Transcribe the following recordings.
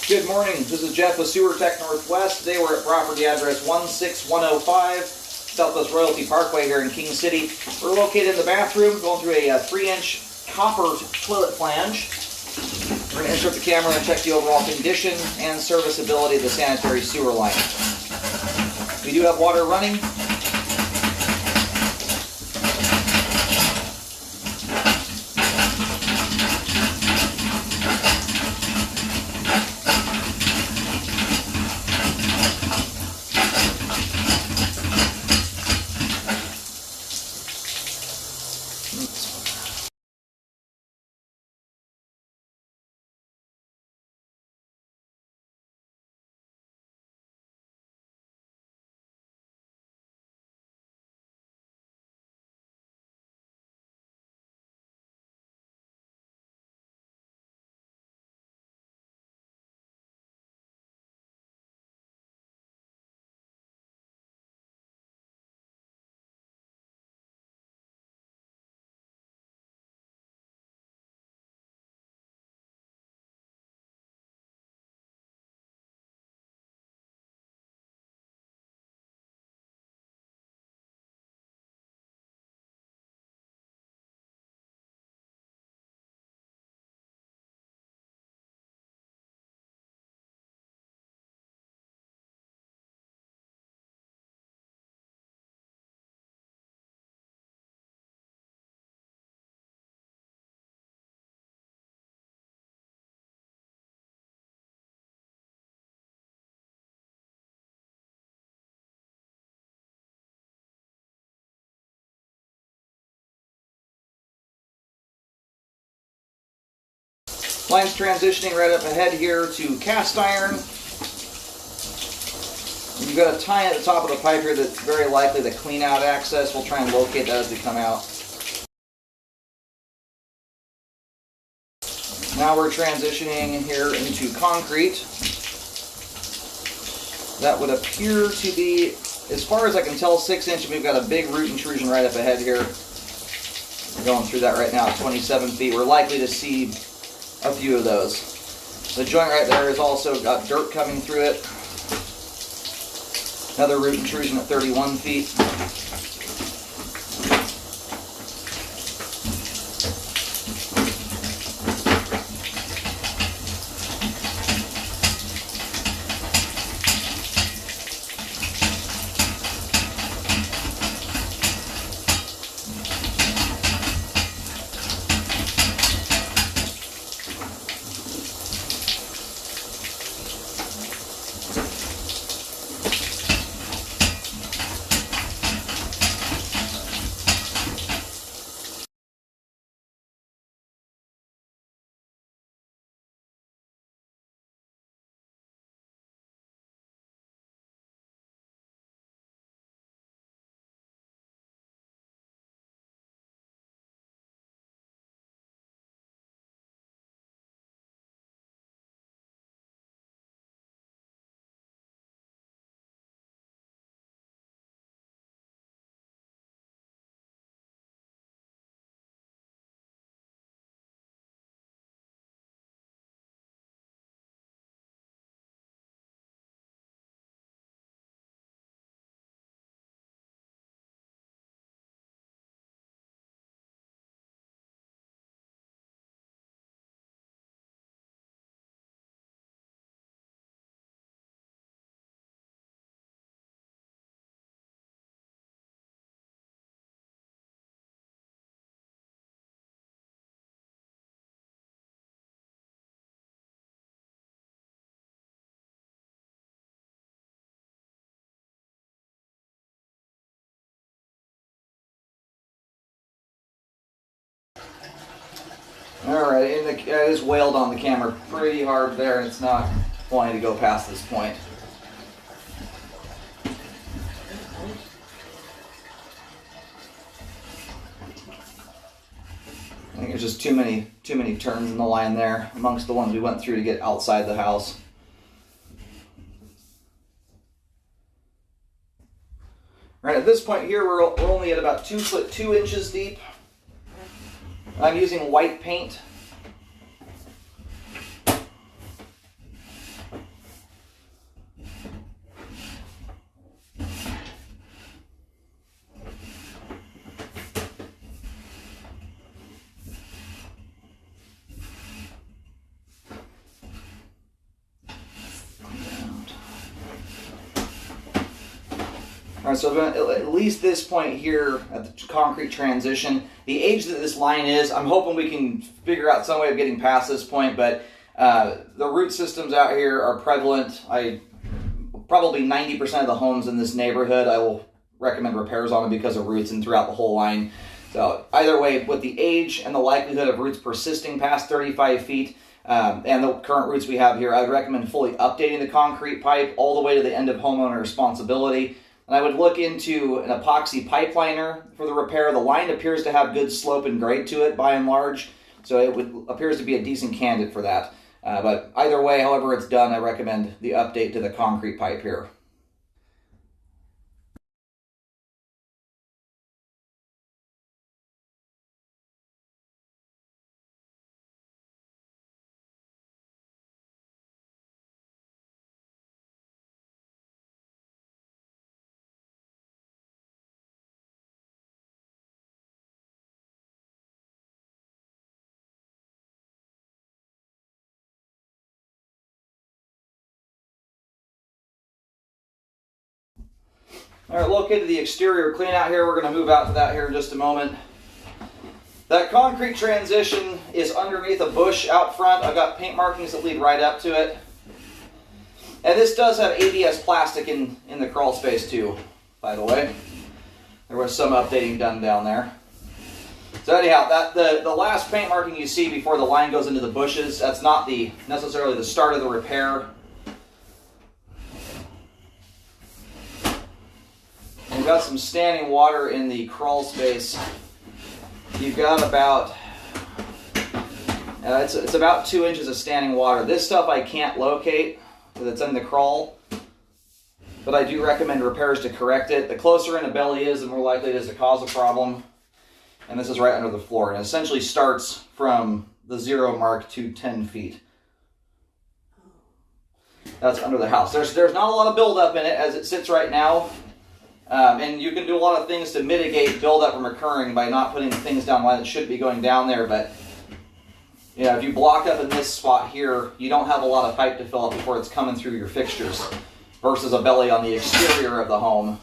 Good morning, this is Jeff with Sewer Tech Northwest. Today we're at property address 16105 Southwest Royalty Parkway here in King City. We're located in the bathroom, going through a 3-inch copper toilet flange. We're going to insert the camera and check the overall condition and serviceability of the sanitary sewer line. We do have water running. Line's transitioning right up ahead here to cast iron. You've got a tie at the top of the pipe here that's very likely the clean out access. We'll try and locate that as we come out. Now we're transitioning here into concrete. That would appear to be, as far as I can tell, 6 inch. We've got a big root intrusion right up ahead here. We're going through that right now at 27 feet. We're likely to see a few of those. The joint right there has also got dirt coming through it. Another root intrusion at 31 feet. Alright, it is wailed on the camera pretty hard there, and it's not wanting to go past this point. I think there's just too many turns in the line there amongst the ones we went through to get outside the house. Right, at this point here, we're only at about 2 foot 2 inches deep. I'm using white paint. All right, so at least this point here at the concrete transition, the age that this line is, I'm hoping we can figure out some way of getting past this point, but the root systems out here are prevalent. Probably 90% of the homes in this neighborhood, I will recommend repairs on them because of roots and throughout the whole line. So either way, with the age and the likelihood of roots persisting past 35 feet, and the current roots we have here, I would recommend fully updating the concrete pipe all the way to the end of homeowner responsibility. And I would look into an epoxy pipe liner for the repair. The line appears to have good slope and grade to it by and large, so it appears to be a decent candidate for that. But either way, however it's done, I recommend the update to the concrete pipe here. All right, located the exterior clean out here. We're going to move out to that here in just a moment. That concrete transition is underneath a bush out front. I've got paint markings that lead right up to it. And this does have ABS plastic in the crawl space too, by the way. There was some updating done down there. So anyhow, the last paint marking you see before the line goes into the bushes, that's not necessarily the start of the repair. We've got some standing water in the crawl space. You've got about, it's about 2 inches of standing water. This stuff I can't locate because it's in the crawl, but I do recommend repairs to correct it. The closer in a belly is, the more likely it is to cause a problem. And this is right under the floor. And it essentially starts from the 0 mark to 10 feet. That's under the house. There's not a lot of buildup in it as it sits right now. And you can do a lot of things to mitigate buildup from occurring by not putting things down line that should be going down there. But if you block up in this spot here, you don't have a lot of pipe to fill up before it's coming through your fixtures, versus a belly on the exterior of the home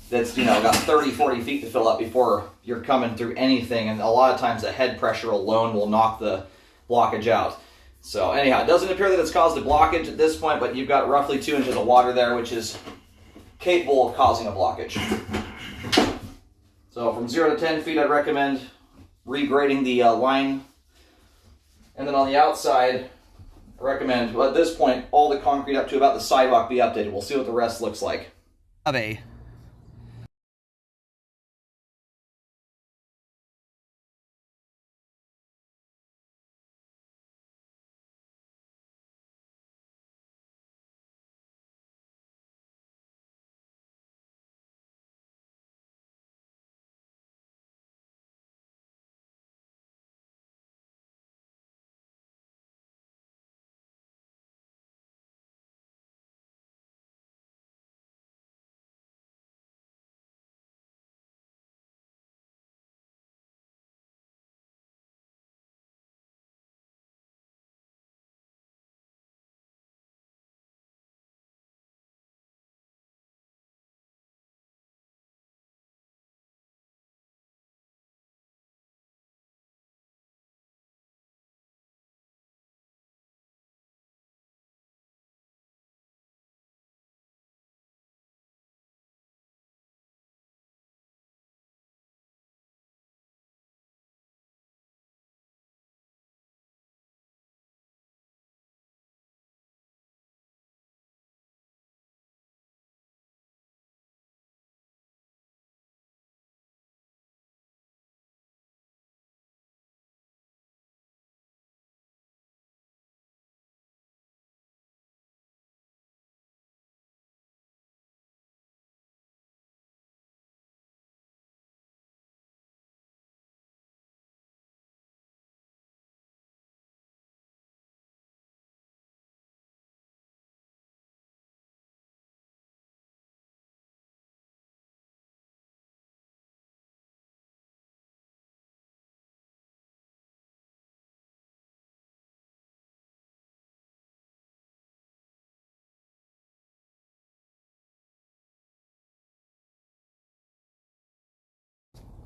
that's got 30, 40 feet to fill up before you're coming through anything. And a lot of times the head pressure alone will knock the blockage out. So anyhow, it doesn't appear that it's caused a blockage at this point, but you've got roughly 2 inches of water there, which is capable of causing a blockage. So from 0 to 10 feet, I'd recommend regrading the line. And then on the outside, I recommend, at this point, all the concrete up to about the sidewalk be updated. We'll see what the rest looks like.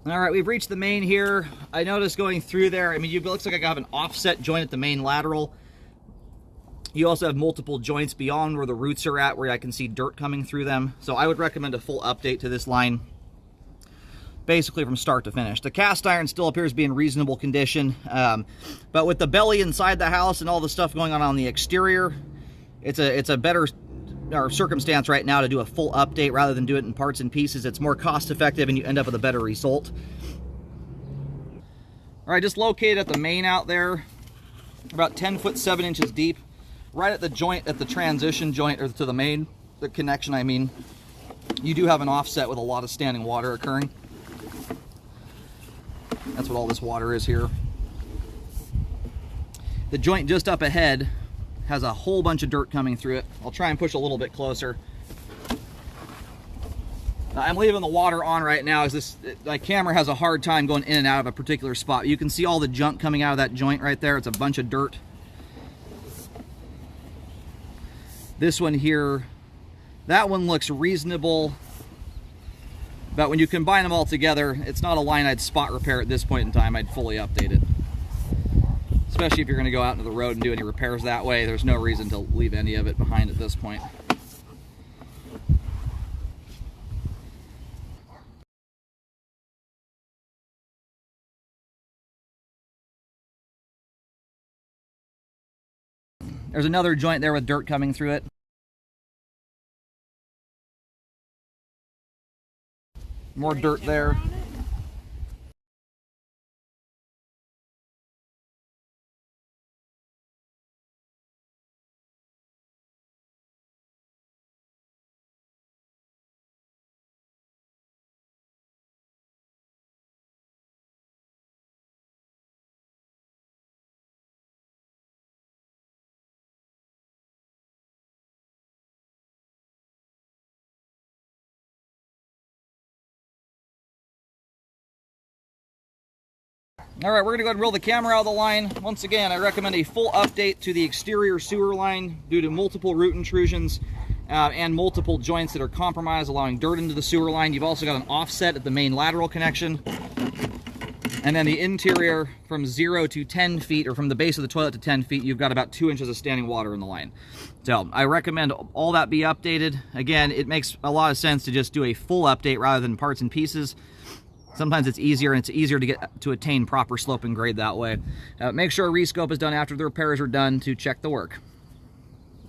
All right, we've reached the main here. I noticed going through there, I mean, it looks like I have an offset joint at the main lateral. You also have multiple joints beyond where the roots are at, where I can see dirt coming through them. So I would recommend a full update to this line, basically from start to finish. The cast iron still appears to be in reasonable condition, but with the belly inside the house and all the stuff going on the exterior, it's a better circumstance right now to do a full update rather than do it in parts and pieces. It's more cost effective and you end up with a better result. All right, just located at the main out there, about 10 foot 7 inches deep, right at the joint, at the transition joint, or to the main, the connection I mean, you do have an offset with a lot of standing water occurring. That's what all this water is here. The joint just up ahead has a whole bunch of dirt coming through it. I'll try and push a little bit closer. I'm leaving the water on right now as my camera has a hard time going in and out of a particular spot. You can see all the junk coming out of that joint right there. It's a bunch of dirt. This one here, that one looks reasonable, but when you combine them all together, it's not a line I'd spot repair at this point in time. I'd fully update it. Especially if you're going to go out into the road and do any repairs that way, there's no reason to leave any of it behind at this point. There's another joint there with dirt coming through it. More dirt there. All right, we're gonna go ahead and roll the camera out of the line. Once again, I recommend a full update to the exterior sewer line due to multiple root intrusions and multiple joints that are compromised, allowing dirt into the sewer line. You've also got an offset at the main lateral connection. And then the interior from 0 to 10 feet, or from the base of the toilet to 10 feet, you've got about 2 inches of standing water in the line. So I recommend all that be updated. Again, it makes a lot of sense to just do a full update rather than parts and pieces. Sometimes it's easier, and it's easier to get to attain proper slope and grade that way. Make sure a rescope is done after the repairs are done to check the work.